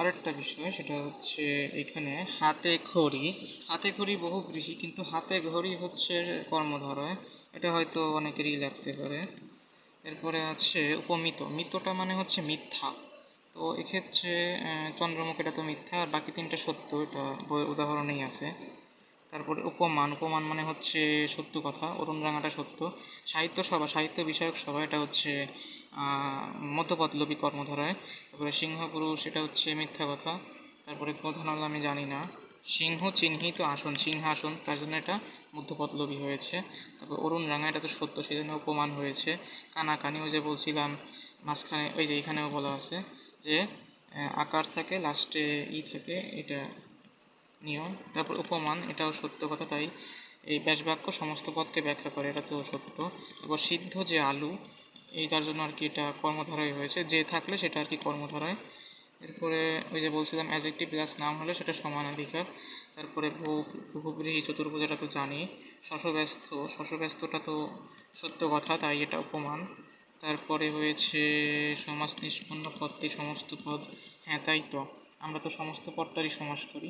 আরেকটা বিষয়, সেটা হচ্ছে এখানে হাতে খড়ি বহুব্রীহি, কিন্তু হাতে ঘড়ি হচ্ছে কর্মধারয়। এটা হয়তো অনেকেরই লাগতে পারে। এরপরে আছে উপমিত। মিতটা মানে হচ্ছে মিথ্যা। তো এক্ষেত্রে চন্দ্রমুখ এটা তো মিথ্যা, আর বাকি তিনটা সত্য, এটা উদাহরণেই আছে। তারপরে উপমান মানে হচ্ছে সত্য কথা। অরুণরাঙাটা সত্য। সাহিত্য বিষয়ক সভা, এটা হচ্ছে মধ্যপদলোপী কর্মধারায়। তারপরে সিংহপুরুষ, এটা হচ্ছে মিথ্যা কথা। তারপরে প্রধান হলো আমি জানি না। সিংহ চিহ্নিত আসন, সিংহাসন, তার জন্য এটা মধ্যপদলোপী হয়েছে। তারপর অরুণরাঙা, এটা তো সত্য, সেই জন্য উপমান হয়েছে। কানাকানি, ওই যে বলছিলাম মাঝখানে, ওই যে এখানেও বলা আছে যে আকার থাকে, লাস্টে থাকে, এটা নিয়ম। তারপর উপমান, এটাও সত্য কথা, তাই এই ব্যাসবাক্য সমস্ত পদকে ব্যাখ্যা করে, এটা তো সত্য। তারপর সিদ্ধ যে আলু, এইটার জন্য আর কি এটা কর্মধারয় হয়েছে, যে থাকলে সেটা আর কি কর্মধারয়। এরপরে ওই যে বলছিলাম অ্যাডজেক্টিভ প্লাস নাউন হলে সেটা সমানাধিকার। তারপরে বহুব্রীহি চতুর্ভুজ, এটা তো জানি। শশব্যস্তটা তো সত্য কথা, তাই এটা উপমান। তারপরে হয়েছে সমাস নিষ্পন্ন পদটি সমস্ত পদ। হ্যাঁ তাই তো, আমরা তো সমস্ত পদটারই সমাস করি।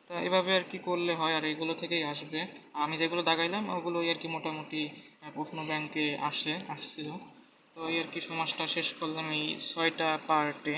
তা এভাবে আর কি করলে হয়, আর এগুলো থেকেই আসবে। আমি যেগুলো দাগাইলাম ওগুলোই আর কি মোটামুটি প্রশ্ন ব্যাংকে আসছিল। তো এই আর কি সমাজটা শেষ করলাম এই 6টা পার্টে।